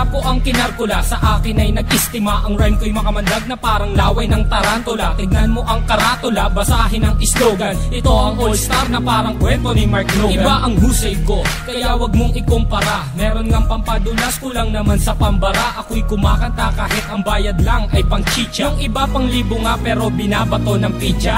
trapo ang kinarkula, sa akin ay nag-istima. Ang rhyme ko'y makamandag na parang laway ng tarantula. Tignan mo ang karatula, basahin ang slogan. Ito ang all-star na parang kwento ni Mark Logan. Iba ang husay ko, kaya wag mong ikumpara. Meron ngang pampadulas, kulang naman sa pambara. Ako'y kumakanta kahit ang bayad lang ay pang chicha. Yung iba pang libo nga pero binabato ng pizza.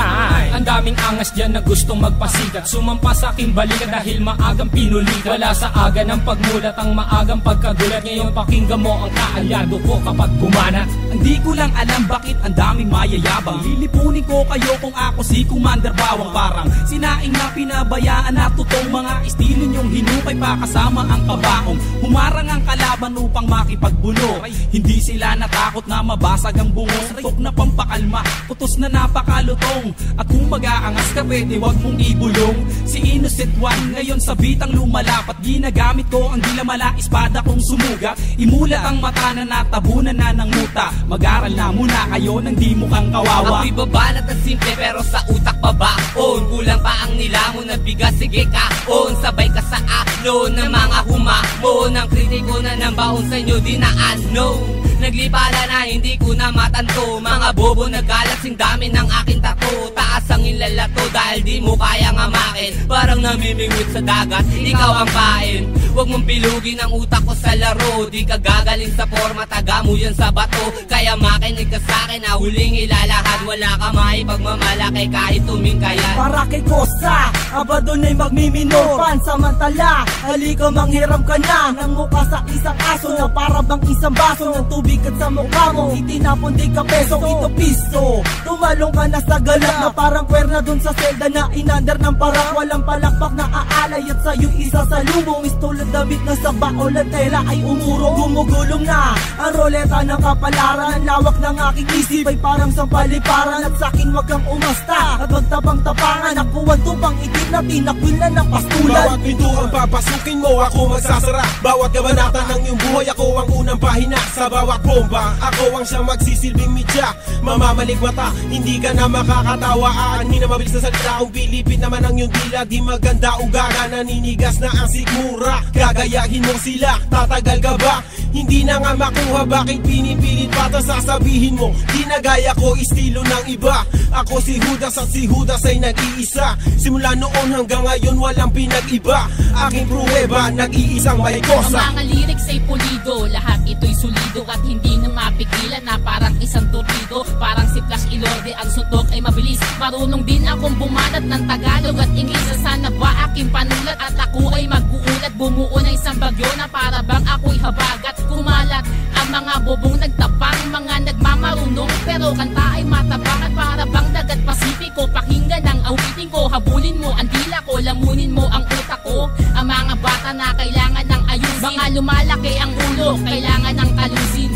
Ang daming angas dyan na gustong magpasikat, sumampa sa aking balikat dahil maagang pinulikat. Wala sa aga ng pagmulat ang maagang pagkagulat. Ngayon pakinggan mo ang kaalyado ko kapag gumanat. Hindi ko lang alam bakit ang daming mayayabang. Lilipunin ko kayo kung ako si Commander Bawang. Parang sinaing na pinabayaan na totoong mga estilo nyong hinukay pa kasama ang kabaong. Humarang ang kalaban upang makipagbuno. Hindi sila natakot na mabasag ang bungo. Tok na pampakalma, putos na napakalutong. At kung mag-aangas ka pwede wag mong ibulong. Si Innocent One ngayon sa bitang lumalapat. Ginagamit ko ang dilamala espada kong sumugat. Imulat ang mata na natabunan na ng muta. Mag-aral na muna kayo nang di mukhang kawawa. Ako'y babanat at simple pero sa utak pa baon. Kulang pa ang nilamon na bigas, sige kaon. Sabay ka sa aklon ng mga humamon. Ang kritiko na ng baon sa inyo di na ano. Naglipala na hindi ko na matanto. Mga bobo nagkalat sing dami ng aking tato. Taas ang inlalato dahil di mo kayang amakin. Parang namimingwit sa dagat, ikaw ang pain. Huwag mong pilugin ang utak ko sa laro. Di ka gagaling sa forma, taga mo yan sa bato. Kaya makinig ka sa'kin na huling ilalahad. Wala ka maipagmamalaki kahit tumingkayan. Para kay Kosa, aba doon ay magmiminor. Pansamantala, halika manghiram ka na ng mukha sa isang aso na para bang isang baso ng tubig at sa mukha mo itinapon di ka peso, ito piso. Tumalong ka na sa galak na parang kwerna dun sa selda na inander ng parak. Walang palakpak na aalay at sa'yo isa sa lumong. Istulad damit na sa baol at tela ay umuro. Gumugulong na ang roleta ng kapalaran. Ang lawak ng aking isip ay parang sampaliparan. At sa'kin wag kang umasta at magtabang-tapangan. Nakuwan tupang itim na tinakwil na ng pastulan. Bawat pintuang papasukin mo ako magsasara. Bawat kabanata ng iyong buhay ako ang unang pahina. Sa bawat bomba ako ang siyang magsisilbing media. Mamamalik mata, hindi ka na makakatawa. Aanhin na mabilis na salita. Kung pilipit naman ang iyong dila, di maganda ugaga. Naninigas na ang sigmura, gagayahin mo sila. Tatagal ka ba? Hindi na nga makuha, bakit pinipilit pa ito sasabihin mo? Di na gaya ko, estilo ng iba. Ako si Judas at si Judas ay nag-iisa. Simula noon hanggang ngayon walang pinag-iba. Aking pruweba, nag-iisang may kosa. Ang mga lyrics ay pulido, lahat ito'y solido. At hindi na mapigilan na parang isang torpedo. Parang si Flash Ilorde, ang suntok ay mabilis. Marunong din akong bumanat ng Tagalog at Ingles. Sana ba aking panulat at ako ay mag-uulat. Bumuo na isang bagyo na para bang ako'y habagat. Kumalat ang mga bobong nagtapang, mga nagmamarunong pero kanta ay matabang. At para bang dagat Pasipiko, pakinggan ang awitin ko. Habulin mo ang dila ko, lamunin mo ang utak ko. Ang mga bata na kailangan ng ayusin, mga lumalaki ang ulo, kailangan ng kalusin.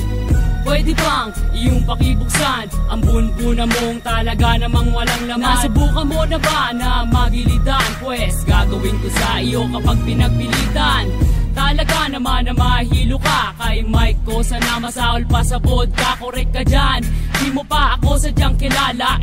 Pwede bang iyong pakibuksan ang bunbuna mong talaga namang walang laman? Nasubukan mo na ba na magilitan? Pwes gagawin ko sa iyo kapag pinagpilitan. Talaga naman na mahilo ka kay Mike ko, sana masaol pa sa vodka. Korek ka dyan, di mo pa ako sadyang kilala.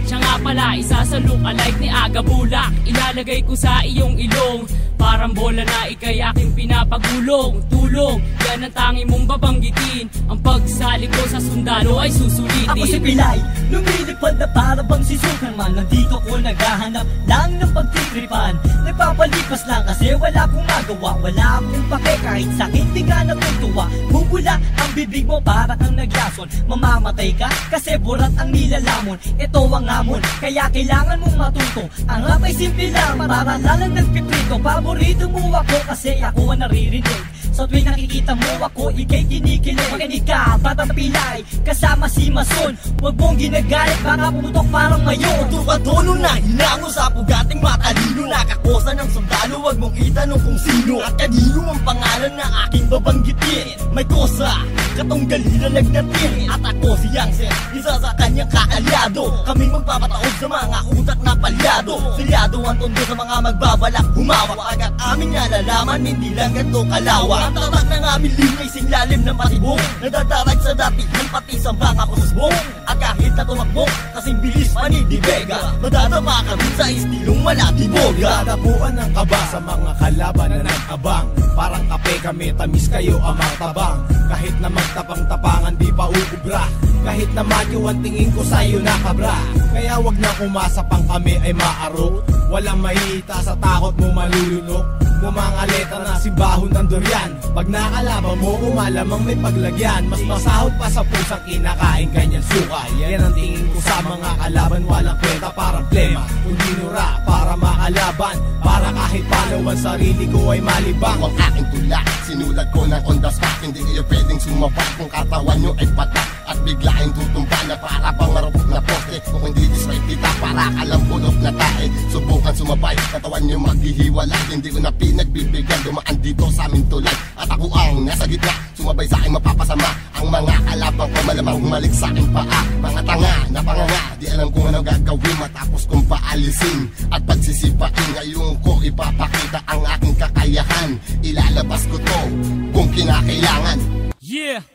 Siya nga pala isa sa look-alike ni Aga Bulak. Ilalagay ko sa iyong ilong, parang bola na ikay aking pinapagulong. Tulong, yan ang tangi mong babanggitin. Ang pagsali ko sa sundalo ay susulitin. Ako si Pilay, lumilipad na para bang si Superman. Nandito ko naghahanap lang ng pagtitripan. Nagpapalipas lang kasi wala akong magawa. Wala akong pake kahit sakit di ka natutuwa. Bubula ang bibig mo para kang naglason. Mamamatay ka kasi burat ang nilalamon. Ito ang hamon, kaya kailangan mong matuto. Ang rap ay simple lang, para lalang nagpiprito. Paborito mo ako kasi ako ang naririnig. Sa tuwing nakikita mo ako, ikay kinikilig. Makinig ka, Batang Pilay, kasama si Mason. Huwag mong ginagalit, baka pumutok parang mayon. Tukadono na hinango sa pugating matalino. Nakakosa ng sundalo, huwag mong itanong kung sino at kanino ang pangalan na aking babanggitin. May kosa, katong galila nagnatin. At ako si Yangsen, isa sa kanyang kaalyado. Kaming magpapataog sa mga utak na palyado. Silyado ang tondo sa mga magbabalak humawak. Agad aming nalalaman, hindi lang ganito kalawa. Ang tatak ng aming linya ising lalim ng patibong. Nadadarag sa dati ng pati sa banga ko sa sbong. At kahit na tumakbo, kasing bilis pa Manny Di Vega. Madadama kami sa istilong malatiboga. Dadapuan ng kaba sa mga kalaban na nag-abang. Parang kape kami, tamis kayo amang tabang. Kahit na magtapang-tapangan di pa uubra. Kahit na macho ang tingin ko sa'yo na kabra. Kaya wag na kumasa pang kami ay maaro. Walang mahihita sa takot mo malulunok. Mga letra na simbahon ng durian. Pag nakalaban mo, umalamang may paglagyan. Mas masahod pa sa pusang kinakain kanyang suka. Yan ang tingin ko sa mga kalaban. Walang kwenta parang plema. Kundi nura para makalaban. Para kahit paano ang sarili ko ay malibang. Ang aking tula, sinulat ko ng on the spot. Hindi kayo pwedeng sumabay kung katawan nyo ay patak. At biglaing tutumba na para pang marupok na poste. Kung hindi diswipe kita para kalambulok na tae. Subukan sumabay, katawan nyo maghihiwalay. Hindi ko na pinagbibigyan, dumaan dito sa aming tulay. At ako ang nasa gitna, sumabay sa aking mapapasama. Ang mga kalabang ko malamang humalik sa aking paa. Mga tanga na panganga, di alam kung ano gagawin matapos kong paalisin. At pagsisipain ngayon ko ipapakita ang aking kakayahan. Ilalabas ko to kung kinakailangan. Yeah!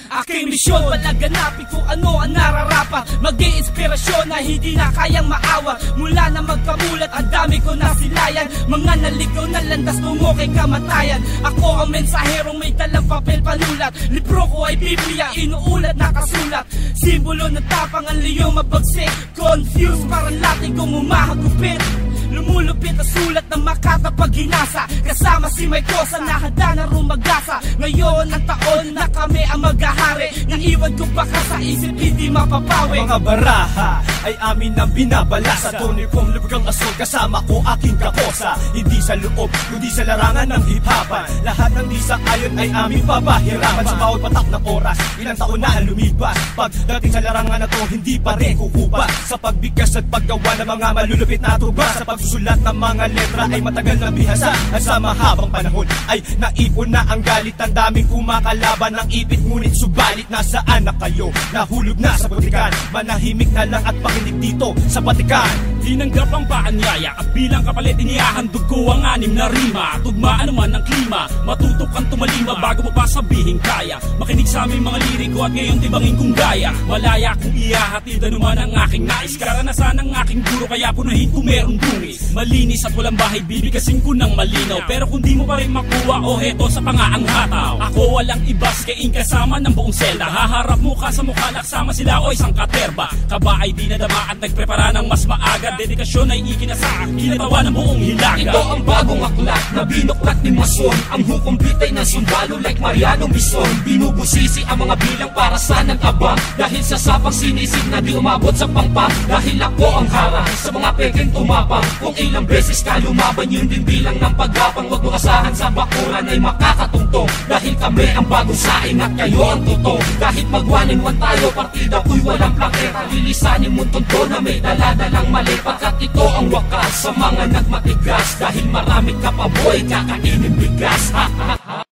Aking misyon, palaganapin kung ano ang nararapat. Mag-iinspirasyon na hindi na kayang maawa. Mula na magkamulat, ang dami ko nasilayan. Mga naligaw na landas tungo kay kamatayan. Ako ang mensaherong may dalang papel panulat. Libro ko ay Biblia, inuulat na kasulat. Simbolo ng tapang ang liyong mabagsik. Confused, parang lating kong umahagupit. Lumulupit ang sulat ng Makata pag hinasa. Kasama si May Kosa na handa na rumagasa. Ngayon ang taon na kami ang maghahari. Naiwan ko baka sa isip hindi mapapawi. Mga baraha ay amin ang binabalasa. Tuniform lubigang asol kasama ko aking kakosa. Hindi sa loob kundi sa larangan ng hip-hopan. Lahat ng di sa ayon ay aming papahirapan. Sa bawat patak ng oras, ilang taon na ang lumipas. Pagdating sa larangan na to hindi pa rin kukupa. Sa pagbigkas at paggawa ng mga malulupit na tuba. Sa pagsusulat ng mga letra ay matagal na bihasa. At sa mahabang panahon ay naipon na ang galit. Ang daming kumakalaban ng ipit. Ngunit subalit nasaan na kayo? Nahulog na sa butikan. Manahimik na lang at pakinig dito sa batikan. Tinanggap ang paanyaya at bilang kapalit inihahandog ko ang 6 na rima. Tugmaan naman ng klima, matutok kang tumalima bago mo pa sabihin kaya. Makinig sa aming mga liriko at ngayon tibangin kong gaya. Malaya kung ihahatid anuman ang aking nais. Karanasan ng aking guro kaya punahin kung meron dungis. Malinis at walang bahay bibigasin ko ng malinaw. Pero kung di mo pa rin makuha o heto sa pangaang hataw. Ako walang ibas kaing kasama ng buong selda. Haharap mo ka sa mukha naksama sila o isang katerba. Kaba ay di nadama at nagprepara ng mas maaga. Dedikasyon ay ikinasa, kinatawa ng buong hilaga. Ito ang bagong aklat na binuklat ni Mason. Ang hukom bitay ng sundalo like Mariano Bison. Binubusisi ang mga bilang para sa nag-abang. Dahil sa sapang sinisig na di umabot sa pangpang. Dahil ako ang harang sa mga peking tumapang. Kung ilang beses ka lumaban yun din bilang ng paggapang. Huwag mo kasahan sa bakuran ay makakatungtong. Dahil kami ang bagong saing at kayo ang totoo. Kahit mag-1-in-1 tayo, partida ko'y walang plaketa. Lilisanin mo tonto na may daladalang mali. Pagkat ito ang wakas sa mga nagmatigas. Dahil marami ka pa boy, kakainin bigas. Ha ha ha.